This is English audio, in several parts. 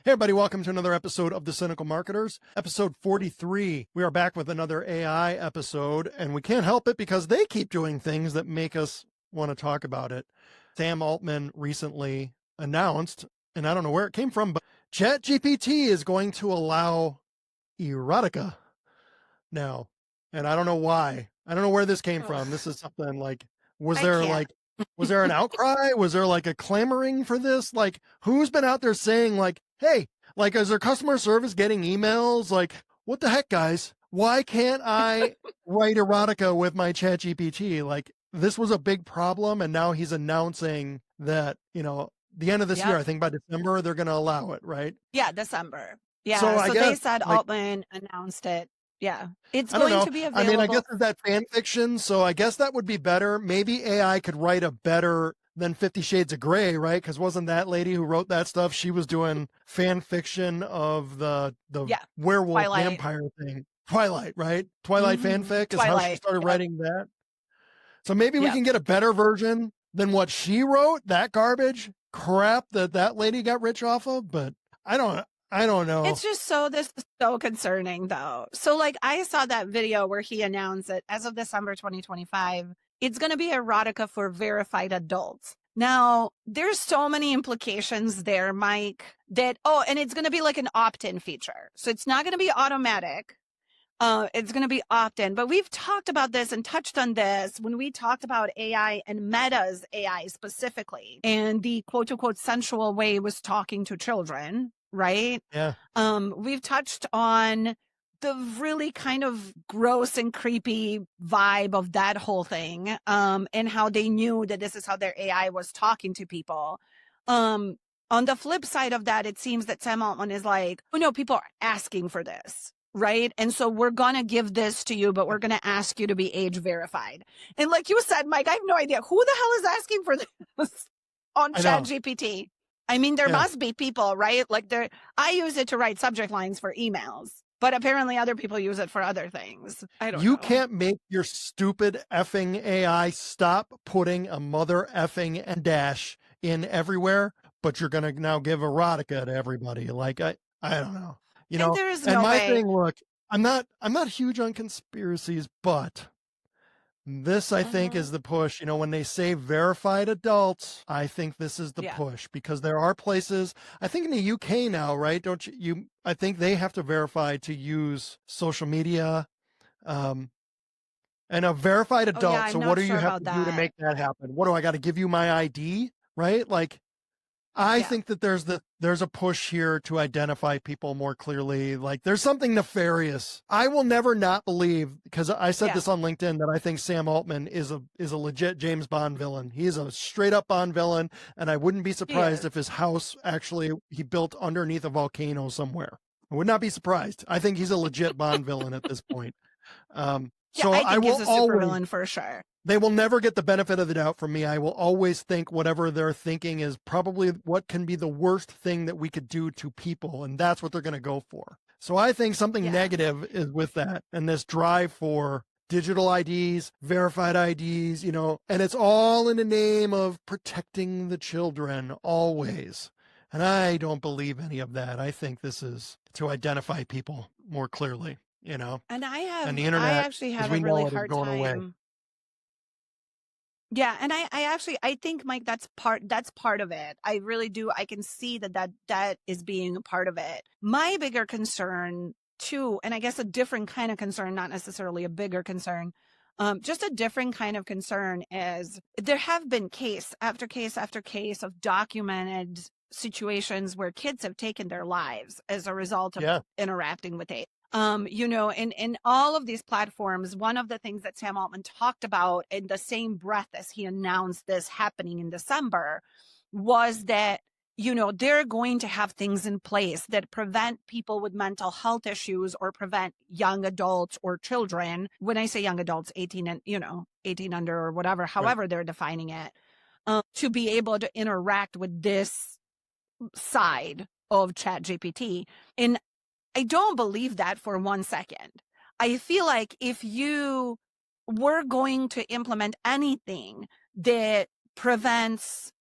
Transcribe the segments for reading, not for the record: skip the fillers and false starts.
Hey everybody, welcome to another episode of the Cynical Marketers, episode 43. We are back with another AI episode, and we can't help it because they keep doing things that make us want to talk about it. Sam Altman recently announced, and I don't know where it came from, but ChatGPT is going to allow erotica now. And I don't know why. I don't know where this came from. This is something like, was there an outcry? Was there like a clamoring for this? Like, who's been out there saying like, hey, like, is their customer service getting emails? Like, what the heck, guys? Why can't I write erotica with my ChatGPT? Like, this was a big problem. And now he's announcing that, the end of this year, I think by December, they're going to allow it, right? Yeah, December. Yeah. So I guess, they said Altman announced it. Yeah. It's going to be available. I mean, I guess is that fan fiction. So I guess that would be better. Maybe AI could write a better than 50 Shades of Grey, right? Because wasn't that lady who wrote that stuff? She was doing fan fiction of the werewolf vampire thing. Twilight, right? Twilight fanfic is how she started writing that. So maybe we can get a better version than what she wrote, that garbage crap that lady got rich off of. But I don't know. It's just this is so concerning though. So like I saw that video where he announced that as of December 2025, it's going to be erotica for verified adults. Now, there's so many implications there, Mike, and it's going to be like an opt-in feature. So it's not going to be automatic. It's going to be opt-in, but we've talked about this and touched on this when we talked about AI and Meta's AI specifically, and the quote unquote sensual way it was talking to children, right? Yeah. We've touched on the really kind of gross and creepy vibe of that whole thing, and how they knew that this is how their AI was talking to people. On the flip side of that, it seems that Sam Altman is like, oh no, people are asking for this, right? And so we're going to give this to you, but we're going to ask you to be age verified. And like you said, Mike, I have no idea who the hell is asking for this on ChatGPT. I mean, there must be people, right? Like I use it to write subject lines for emails, but apparently other people use it for other things. I don't know. You can't make your stupid effing AI stop putting a mother effing and dash in everywhere, but you're going to now give erotica to everybody. Like, I don't know. There is no way. Thing, look, I'm not huge on conspiracies, but this, I think, is the push. When they say verified adults, I think this is the push, because there are places, I think in the UK now, right? Don't you? I think they have to verify to use social media, and a verified adult. So what do you have to do to make that happen? What do I got to give you my ID, right? Like, I think that there's a push here to identify people more clearly. Like, there's something nefarious. I will never not believe, because I said this on LinkedIn, that I think Sam Altman is a legit James Bond villain. He is a straight up Bond villain, and I wouldn't be surprised if his house actually he built underneath a volcano somewhere. I would not be surprised. I think he's a legit Bond villain at this point. So I think he's a super villain for sure. They will never get the benefit of the doubt from me. I will always think whatever they're thinking is probably what can be the worst thing that we could do to people, and that's what they're going to go for. So I think something negative is with that, and this drive for digital IDs, verified IDs, and it's all in the name of protecting the children always. And I don't believe any of that. I think this is to identify people more clearly, And the internet, I actually have a really hard time. Away. Yeah. And I think, Mike, that's part of it. I really do. I can see that is being a part of it. My bigger concern too, and I guess a different kind of concern, not necessarily a bigger concern, just a different kind of concern is there have been case after case after case of documented situations where kids have taken their lives as a result of interacting with AI. In all of these platforms, one of the things that Sam Altman talked about in the same breath as he announced this happening in December was that, they're going to have things in place that prevent people with mental health issues or prevent young adults or children. When I say young adults, 18 and, 18 under or whatever, however they're defining it, to be able to interact with this side of ChatGPT. And I don't believe that for 1 second. I feel like if you were going to implement anything that prevents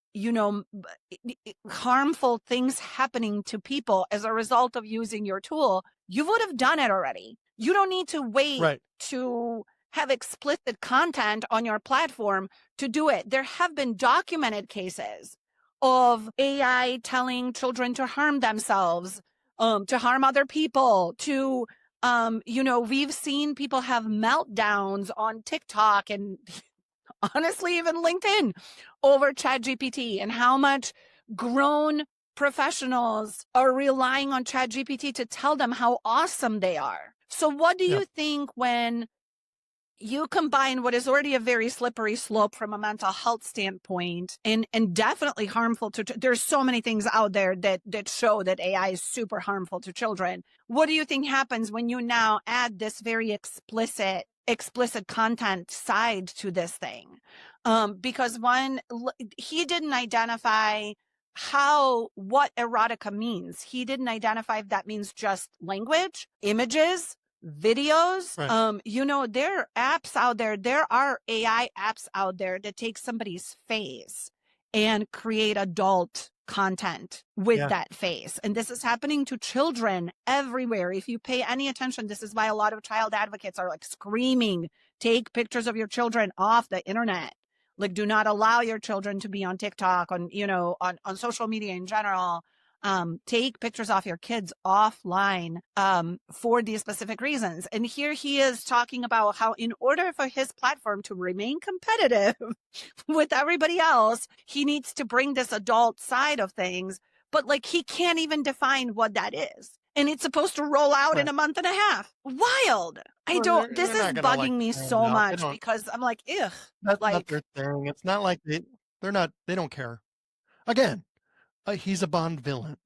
harmful things happening to people as a result of using your tool, you would have done it already. You don't need to wait Right. to have explicit content on your platform to do it. There have been documented cases of AI telling children to harm themselves, to harm other people, to, we've seen people have meltdowns on TikTok and honestly, even LinkedIn over ChatGPT, and how much grown professionals are relying on ChatGPT to tell them how awesome they are. So what do you think when you combine what is already a very slippery slope from a mental health standpoint and definitely harmful to, there's so many things out there that show that AI is super harmful to children. What do you think happens when you now add this very explicit content side to this thing? Because he didn't identify what erotica means. He didn't identify if that means just language, images, videos. Right. There are apps out there. There are AI apps out there that take somebody's face and create adult content with that face. And this is happening to children everywhere. If you pay any attention, this is why a lot of child advocates are like screaming, take pictures of your children off the internet. Like, do not allow your children to be on TikTok, on social media in general. Take pictures off your kids offline for these specific reasons. And here he is talking about how in order for his platform to remain competitive with everybody else, he needs to bring this adult side of things. But like, he can't even define what that is. And it's supposed to roll out in a month and a half. Wild. This is bugging me so much because I'm like, ugh. That's not their thing. It's not like they don't care. Again, he's a Bond villain,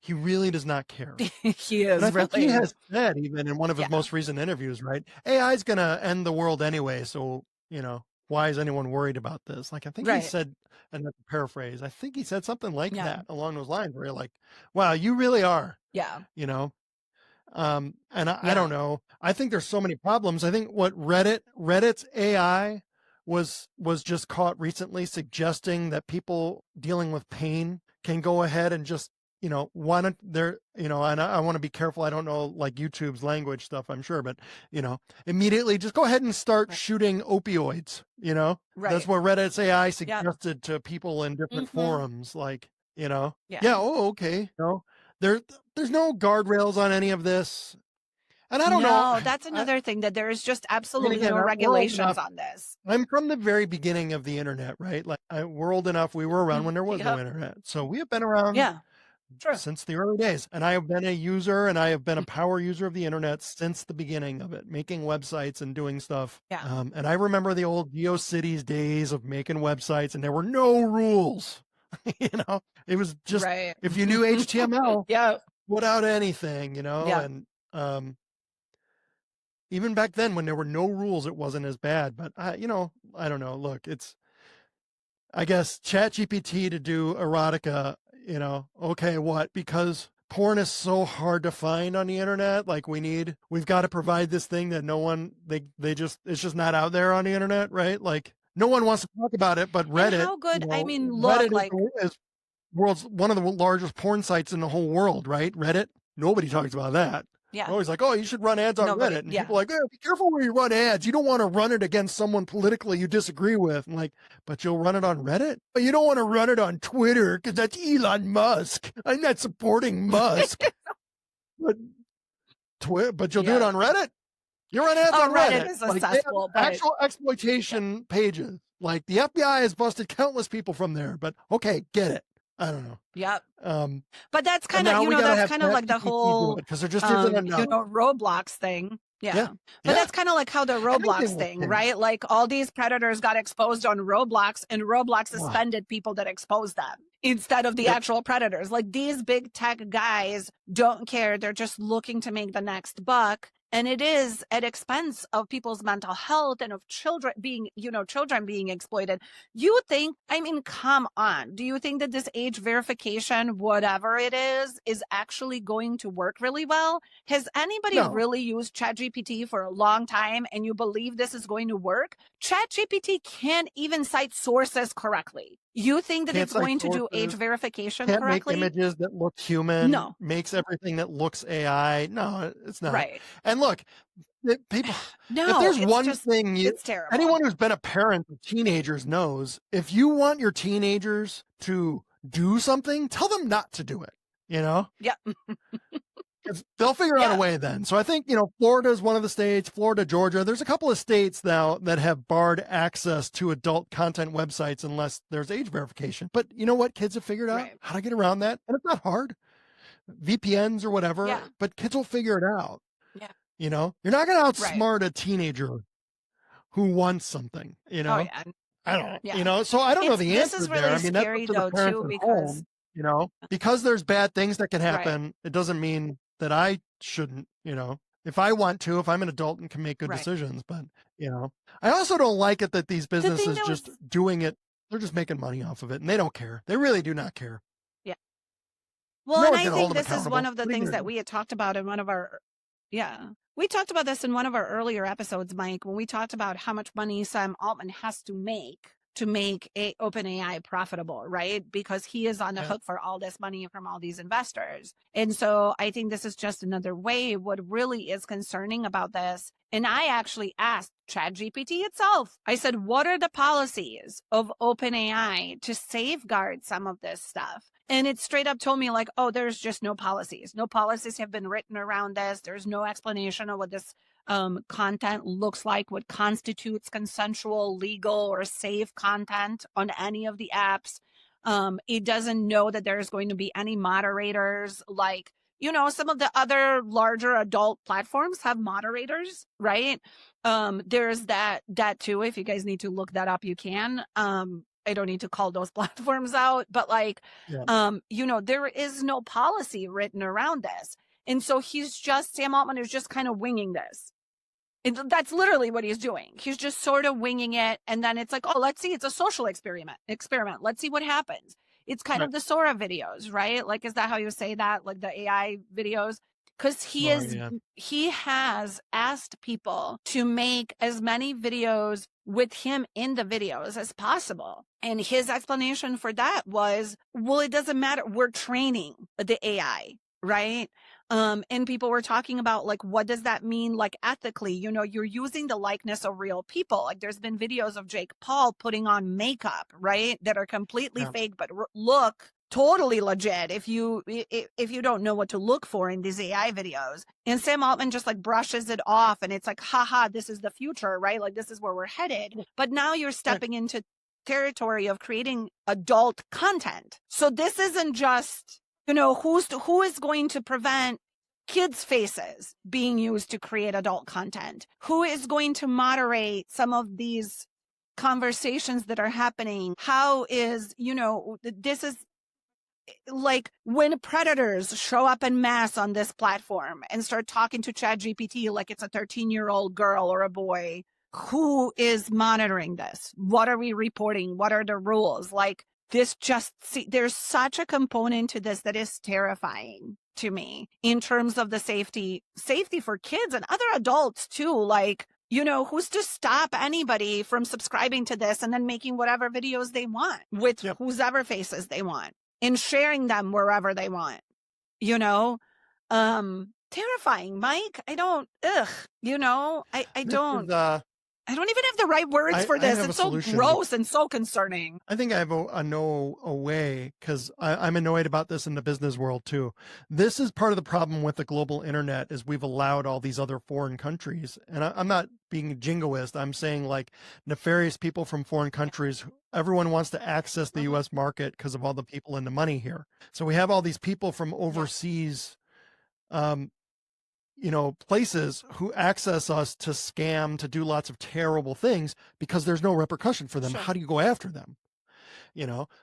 he really does not care. He is. And I think he has said, even in one of his most recent interviews, right? AI is going to end the world anyway. So, why is anyone worried about this? Like, I think he said, and that's a paraphrase, I think he said something like that along those lines where you're like, wow, you really are. Yeah. And I don't know. I think there's so many problems. I think what Reddit's AI was just caught recently suggesting that people dealing with pain can go ahead and just, and I want to be careful. I don't know like YouTube's language stuff, I'm sure, but, immediately just go ahead and start shooting opioids, That's what Reddit's AI suggested to people in different forums. Like, oh, okay. There's no guardrails on any of this. And I don't know. That's another thing, that there is just absolutely no regulations on this. I'm from the very beginning of the internet, right? Like, we're old enough. We were around when there was no internet. So we have been around since the early days. And I have been a user, and I have been a power user of the internet since the beginning of it, making websites and doing stuff. And I remember the old GeoCities days of making websites, and there were no rules. It was just, if you knew HTML, put out anything, and even back then when there were no rules, it wasn't as bad. But I don't know. Look, I guess ChatGPT to do erotica, okay, what? Because porn is so hard to find on the internet. Like, we've got to provide this thing that no one, it's just not out there on the internet, right? Like, no one wants to talk about it, but Reddit. And how good, look, Reddit is world's one of the largest porn sites in the whole world, right? Reddit. Nobody talks about that. Yeah. Always like, oh, you should run ads on Reddit. And people are like, be careful where you run ads. You don't want to run it against someone politically you disagree with. I'm like, but you'll run it on Reddit? But you don't want to run it on Twitter because that's Elon Musk. I'm not supporting Musk. but you'll do it on Reddit? You run ads on Reddit. Is a cesspool, actual exploitation pages. Like, the FBI has busted countless people from there. But okay, get it. I don't know. Yep. But that's kind of, that's kind of like the whole, because there just isn't enough. Roblox thing. Yeah. But that's kind of like how the Roblox thing, right? Like, all these predators got exposed on Roblox, and Roblox suspended people that exposed them instead of the actual predators. Like, these big tech guys don't care. They're just looking to make the next buck. And it is at expense of people's mental health and of children being exploited. You think, come on. Do you think that this age verification, whatever it is actually going to work really well? Has anybody really used ChatGPT for a long time, and you believe this is going to work? ChatGPT can't even cite sources correctly. You think that Can't it's cite going to do age sources, verification can't make correctly? images that look human, No. makes everything that looks AI. No, it's not. Right. And look, people, if No, there's one thing it's terrible. anyone who's been a parent of teenagers knows, if you want your teenagers to do something, tell them not to do it, you know? Yeah. They'll figure out a Yeah. way then. So I think, Florida is one of the states, Florida, Georgia. There's a couple of states now that have barred access to adult content websites unless there's age verification. But you know what? Kids have figured out Right. how to get around that. And it's not hard. VPNs or whatever, Yeah. but kids will figure it out. Yeah. You're not going to Right. outsmart a teenager who wants something, Oh, yeah. I don't, Yeah. so I don't know the This answer is there. really I mean, that's up scary to the though parents too, at because home, because there's bad things that can right. happen. It doesn't mean that I shouldn't, if I want to, if I'm an adult and can make good Right. decisions, but, I also don't like it that these The thing businesses that just was doing it. They're just making money off of it and they don't care. They really do not care. yeah. Well, No and one's I going to hold think them this is one accountable. of the What are you things going to that do? we had talked about in one of our yeah. We talked about this in one of our earlier episodes, Mike, when we talked about how much money Sam Altman has to make OpenAI profitable, right? Because he is on the Yeah. hook for all this money from all these investors. And so I think this is just another way. What really is concerning about this, and I actually asked ChatGPT itself, I said, what are the policies of OpenAI to safeguard some of this stuff? And it straight up told me like, oh, there's just no policies. No policies have been written around this. There's no explanation of what this content looks like, what constitutes consensual, legal, or safe content on any of the apps. It doesn't know that there's going to be any moderators like, some of the other larger adult platforms have moderators, right? There's that too. If you guys need to look that up, you can. I don't need to call those platforms out, but Yeah. there is no policy written around this. And so Sam Altman is just kind of winging this. That's literally what he's doing. He's just sort of winging it. And then it's like, oh, let's see. It's a social experiment. Let's see what happens. It's kind Right. of the Sora videos, right? Like, is that how you say that? Like the AI videos? Because he has asked people to make as many videos with him in the videos as possible. And his explanation for that was, well, it doesn't matter. We're training the AI, right? And people were talking about like, what does that mean? Like ethically, you're using the likeness of real people. Like there's been videos of Jake Paul putting on makeup, right? That are completely fake, but look totally legit if you don't know what to look for in these AI videos. And Sam Altman just like brushes it off and it's like, haha, this is the future, right? Like this is where we're headed. But now you're stepping into territory of creating adult content. So this isn't just, who is going to prevent kids' faces being used to create adult content? Who is going to moderate some of these conversations that are happening? How is, this is like when predators show up en masse on this platform and start talking to ChatGPT like it's a 13-year-old girl or a boy, who is monitoring this? What are we reporting? What are the rules? Like there's such a component to this that is terrifying to me in terms of the safety for kids and other adults too. Like, who's to stop anybody from subscribing to this and then making whatever videos they want with whoever faces they want and sharing them wherever they want, terrifying, Mike. I don't even have the right words for this. It's so gross and so concerning. I think I have a way because I'm annoyed about this in the business world too. This is part of the problem with the global internet is we've allowed all these other foreign countries. And I'm not being jingoist. I'm saying like nefarious people from foreign countries. Everyone wants to access the U.S. market because of all the people and the money here. So we have all these people from overseas, places who access us to scam, to do lots of terrible things because there's no repercussion for them. Sure. How do you go after them?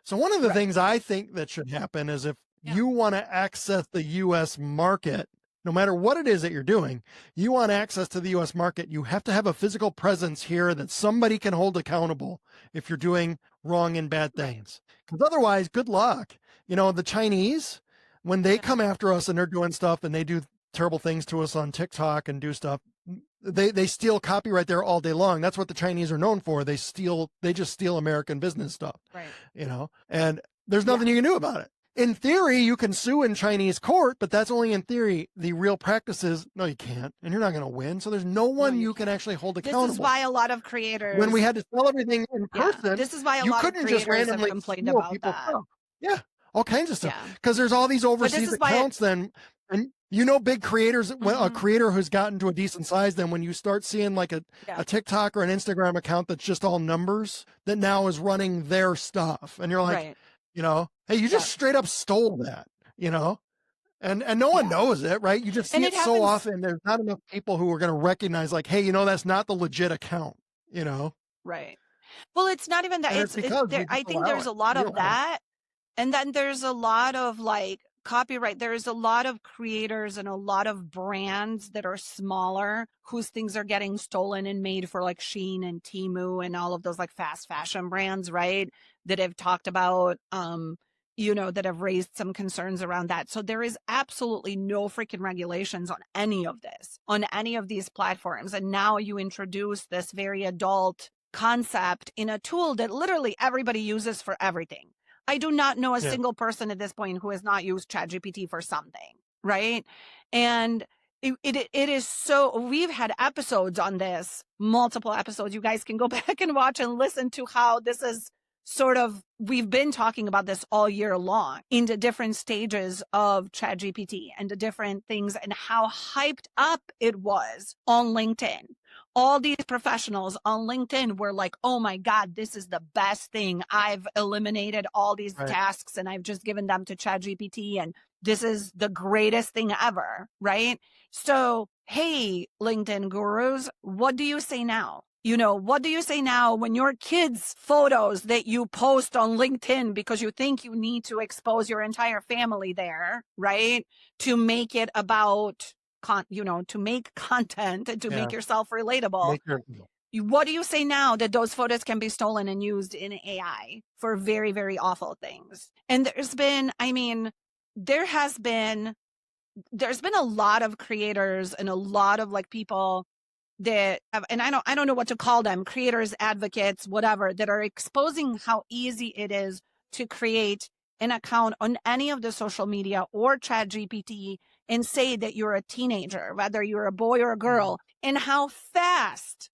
So one of the things I think that should happen is if you want to access the U.S. market, no matter what it is that you're doing, you want access to the U.S. market, you have to have a physical presence here that somebody can hold accountable if you're doing wrong and bad things. Because otherwise, good luck. The Chinese, when they come after us and they're doing stuff and they do terrible things to us on TikTok and do stuff, they steal copyright there all day long. That's what the Chinese are known for. They just steal American business stuff, Right. and there's nothing you can do about it. In theory, you can sue in Chinese court, but that's only in theory. The real practice is, no, you can't, and you're not going to win. So there's no one you can actually hold accountable. This is why a lot of creators, when we had to sell everything in person, this is why a you lot couldn't of just creators randomly have complained steal about people's that. stuff. Yeah, all kinds of stuff. Because there's all these overseas accounts then, and big creators, a creator who's gotten to a decent size, then when you start seeing like a TikTok or an Instagram account that's just all numbers that now is running their stuff, and you're like, hey, you just straight up stole that, and no one knows it, right? You just see it so often. There's not enough people who are going to recognize, like, hey, that's not the legit account, Right. Well, it's not even that. I think there's a lot of that. And then there's a lot of like copyright. There's a lot of creators and a lot of brands that are smaller whose things are getting stolen and made for like Shein and Temu and all of those like fast fashion brands, right? That have talked about, that have raised some concerns around that. So there is absolutely no freaking regulations on any of this, on any of these platforms. And now you introduce this very adult concept in a tool that literally everybody uses for everything. I do not know a single person at this point who has not used ChatGPT for something, right? And it is so, we've had episodes on this, multiple episodes. You guys can go back and watch and listen to how this is sort of, we've been talking about this all year long into different stages of ChatGPT and the different things and how hyped up it was on LinkedIn. All these professionals on LinkedIn were like, oh my God, this is the best thing. I've eliminated all these tasks and I've just given them to ChatGPT and this is the greatest thing ever, right? So, hey, LinkedIn gurus, what do you say now? What do you say now when your kids' photos that you post on LinkedIn because you think you need to expose your entire family there, right? To make it about to make content and to make yourself relatable. What do you say now that those photos can be stolen and used in AI for very, very awful things? And there's been a lot of creators and a lot of like people that have, and I don't know what to call them, creators, advocates, whatever, that are exposing how easy it is to create an account on any of the social media or ChatGPT and say that you're a teenager, whether you're a boy or a girl, and how fast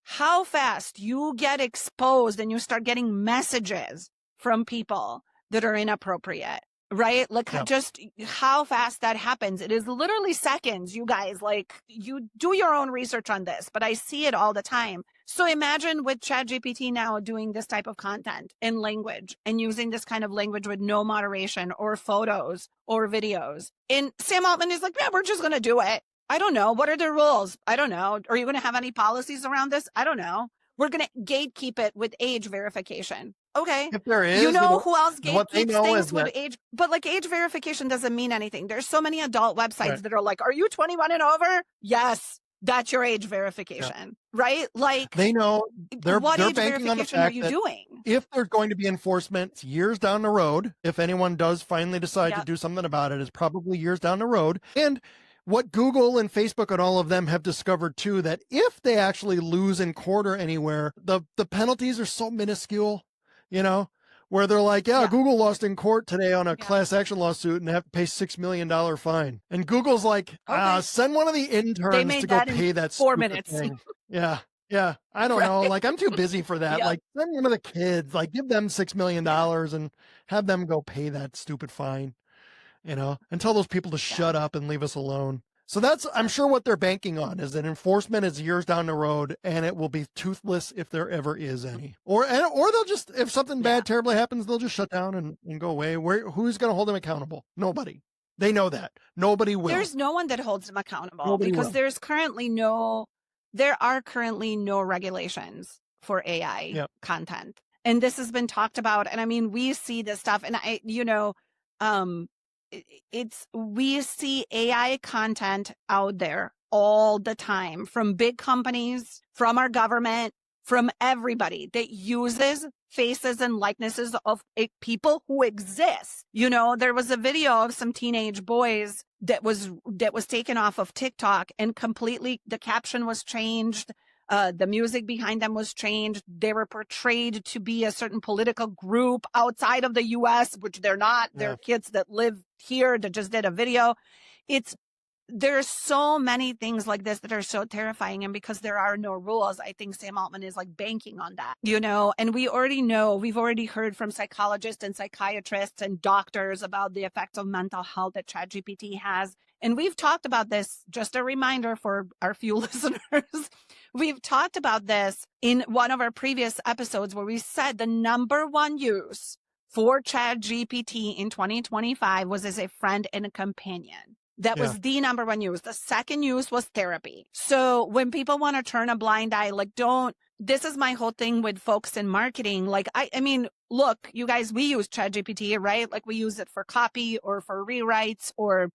you get exposed and you start getting messages from people that are inappropriate, right? Like just how fast that happens. It is literally seconds, you guys. Like, you do your own research on this, but I see it all the time. So imagine with ChatGPT now doing this type of content in language and using this kind of language with no moderation or photos or videos. And Sam Altman is like, yeah, we're just going to do it. I don't know. What are the rules? I don't know. Are you going to have any policies around this? I don't know. We're going to gatekeep it with age verification. Okay. If there is, who else gatekeeps things with age? But like age verification doesn't mean anything. There's so many adult websites that are like, are you 21 and over? Yes. That's your age verification, right? Like, they know they're age banking on the fact are you that doing? If there's going to be enforcement years down the road, if anyone does finally decide to do something about it, is probably years down the road. And what Google and Facebook and all of them have discovered too, that if they actually lose in court or anywhere, the penalties are so minuscule, where they're like, Google lost in court today on a class action lawsuit and have to pay $6 million fine. And Google's like, send one of the interns to go pay that 4 minutes. Thing. Yeah. I don't know. Like, I'm too busy for that. Like, send one of the kids, like, give them $6 million and have them go pay that stupid fine, and tell those people to shut up and leave us alone. So that's, I'm sure, what they're banking on is that enforcement is years down the road, and it will be toothless if there ever is any. Or they'll just, if something bad terribly happens, they'll just shut down and go away. Who's going to hold them accountable? Nobody. They know that. Nobody will. There's no one that holds them accountable. Nobody because will. there are currently no regulations for AI content. And this has been talked about. And I mean, we see this stuff, and we see AI content out there all the time from big companies, from our government, from everybody that uses faces and likenesses of people who exist. You know, there was a video of some teenage boys that was taken off of TikTok, and completely the caption was changed. The music behind them was changed. They were portrayed to be a certain political group outside of the US, which they're not. Yeah. They're kids that live here that just did a video. There's so many things like this that are so terrifying. And because there are no rules, I think Sam Altman is like banking on that, you know, and we've already heard from psychologists and psychiatrists and doctors about the effects of mental health that ChatGPT has. And we've talked about this, just a reminder for our few listeners. We've talked about this in one of our previous episodes where we said the number one use for ChatGPT in 2025 was as a friend and a companion. That was the number one use. The second use was therapy. So when people want to turn a blind eye, like this is my whole thing with folks in marketing. Like, I mean, look, you guys, we use ChatGPT, right? Like we use it for copy or for rewrites or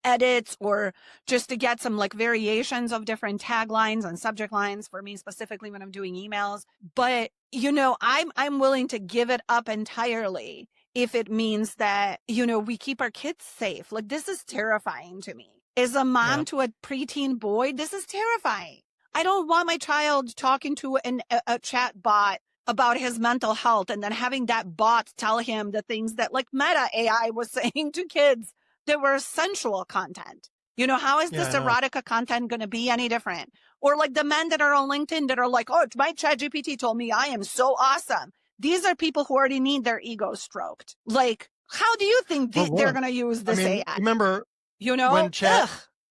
edits or just to get some like variations of different taglines and subject lines for me specifically when I'm doing emails. But, you know, I'm willing to give it up entirely if it means that, you know, we keep our kids safe. Like, this is terrifying to me. As a mom to a preteen boy, this is terrifying. I don't want my child talking to a chat bot about his mental health and then having that bot tell him the things that like Meta AI was saying to kids that were sensual content. You know, how is this erotica content going to be any different? Or like the men that are on LinkedIn that are like, oh, my ChatGPT told me I am so awesome. These are people who already need their ego stroked. Like, how do you think they're going to use this AI? Remember, you know, when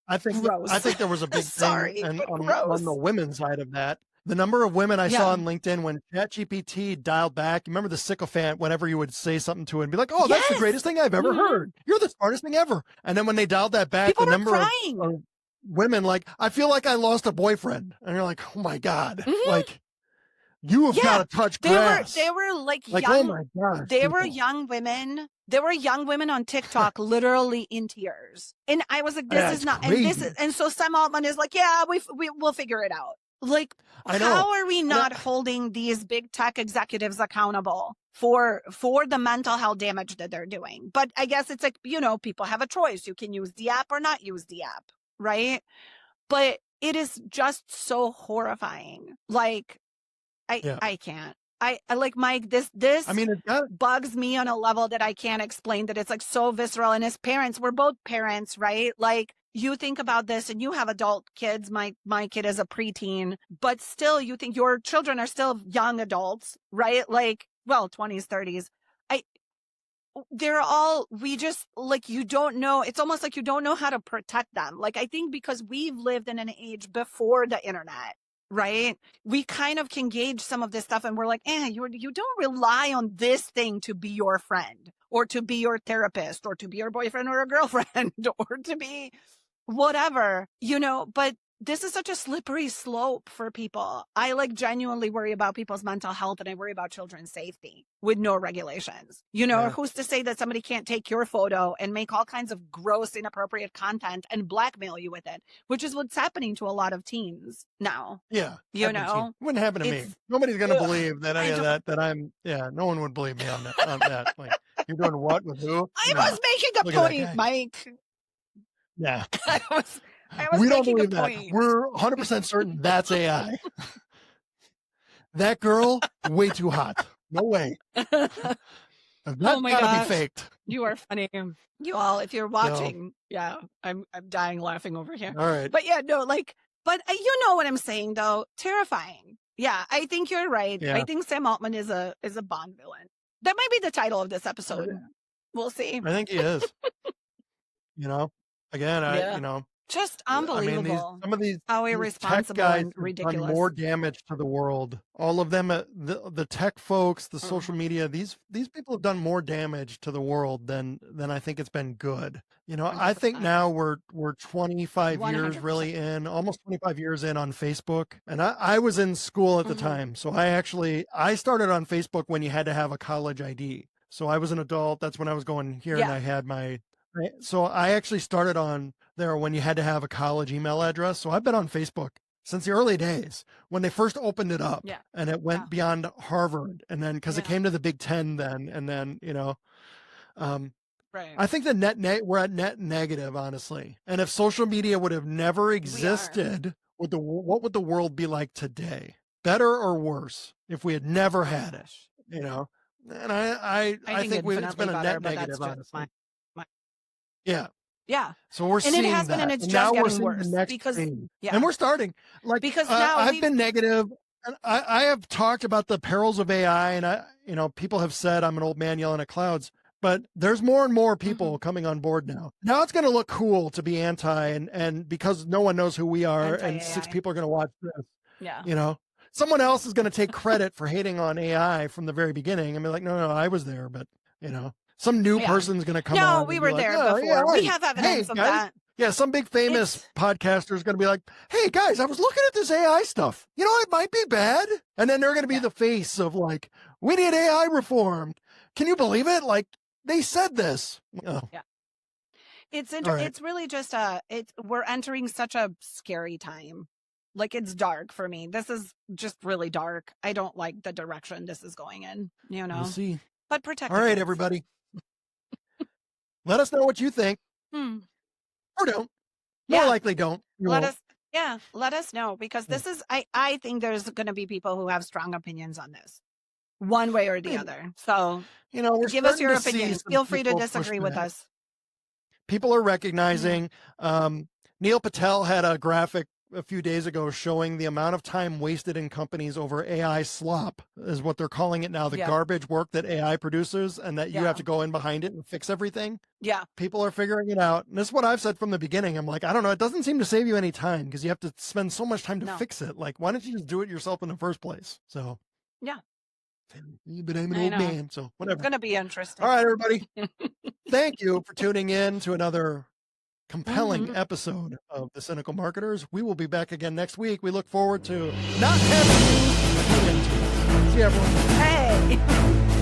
I think there was a big Sorry, thing on the women's side of that. The number of women I saw on LinkedIn when ChatGPT dialed back, remember the sycophant, whenever you would say something to it and be like, oh, that's the greatest thing I've ever heard. You're the smartest thing ever. And then when they dialed that back, people the number of women like, I feel like I lost a boyfriend. And you're like, oh my God. Like, you have got to touch grass. They were like young, oh my gosh, they were young women. There were young women on TikTok literally in tears. And I was like, this is not, crazy. And so Sam Altman is like, yeah, we'll figure it out. Like, how are we not holding these big tech executives accountable for the mental health damage that they're doing? But I guess it's like, you know, people have a choice. You can use the app or not use the app, right? But it is just so horrifying. Like, I can't. I like, Mike, this I mean, it bugs me on a level that I can't explain, that it's like so visceral. And as parents, we're both parents, right? Like, you think about this and you have adult kids. My kid is a preteen, but still you think your children are still young adults, right? Like, well, 20s, 30s. They're all, we just like, you don't know. It's almost like you don't know how to protect them. Like, I think because we've lived in an age before the internet, right? We kind of can gauge some of this stuff and we're like, you don't rely on this thing to be your friend or to be your therapist or to be your boyfriend or a girlfriend or to be whatever, you know, but this is such a slippery slope for people. I like genuinely worry about people's mental health and I worry about children's safety with no regulations. You know, who's to say that somebody can't take your photo and make all kinds of gross, inappropriate content and blackmail you with it, which is what's happening to a lot of teens now. Yeah. You know, it wouldn't happen to me. Nobody's going to believe that any of that I'm, no one would believe me on that. Like, you're doing what with who? I was making a point, Mike. Yeah. I was we don't believe that. We're 100% certain that's AI. That girl, way too hot. No way. That gotta be faked. You are funny. You all, if you're watching, I'm dying laughing over here. All right. But but you know what I'm saying though? Terrifying. Yeah, I think you're right. Yeah. I think Sam Altman is a Bond villain. That might be the title of this episode. We'll see. I think he is. You know, again, just unbelievable. I mean, some of these how irresponsible tech guys and ridiculous. Have done more damage to the world. All of them, the tech folks, the social media. These people have done more damage to the world than I think it's been good. You know, 100%. I think now we're 25 years really in, almost 25 years in on Facebook. And I was in school at the time, so I started on Facebook when you had to have a college ID. So I was an adult. That's when I was going here, and I had my. So I actually started on there when you had to have a college email address. So I've been on Facebook since the early days when they first opened it up, Yeah. and it went beyond Harvard, and then because it came to the Big Ten then, and then, Right. I think the we're at net negative, honestly. And if social media would have never existed, what would the world be like today? Better or worse if we had never had it? And I think it's been a net negative, honestly. Yeah. Yeah. So we're And it seeing has been, and that. it's And just now we're getting seeing the worse next because thing. And we're starting. Like, because now I've been negative, and I have talked about the perils of AI, and people have said I'm an old man yelling at clouds, but there's more and more people coming on board now. Now it's going to look cool to be anti, and because no one knows who we are, and 6 people are going to watch this. Yeah. Someone else is going to take credit for hating on AI from the very beginning and be like, no, I was there, but some new person's going to come on. No, we were there before. We have evidence of that. Yeah, some big famous podcaster is going to be like, hey, guys, I was looking at this AI stuff. It might be bad. And then they're going to be the face of like, we need AI reform. Can you believe it? Like, they said this. Oh. Yeah. It's really just we're entering such a scary time. Like, it's dark for me. This is just really dark. I don't like the direction this is going in, We'll see. But protect. All right, everybody. Let us know what you think. Or don't. More likely don't. Let us know, because this is, I think there's going to be people who have strong opinions on this, one way or the other. So, give us your opinions. Feel free to disagree with us. People are recognizing, Neil Patel had a graphic a few days ago showing the amount of time wasted in companies over AI slop, is what they're calling it now, the garbage work that AI produces, and that you have to go in behind it and fix everything. Yeah. People are figuring it out. And this is what I've said from the beginning. I'm like, I don't know. It doesn't seem to save you any time because you have to spend so much time to fix it. Like, why don't you just do it yourself in the first place? So, yeah. But I'm an old man, so whatever. It's going to be interesting. All right, everybody. Thank you for tuning in to another compelling episode of The Cynical Marketers. We will be back again next week. We look forward to not having you tune into. See you, everyone. Hey.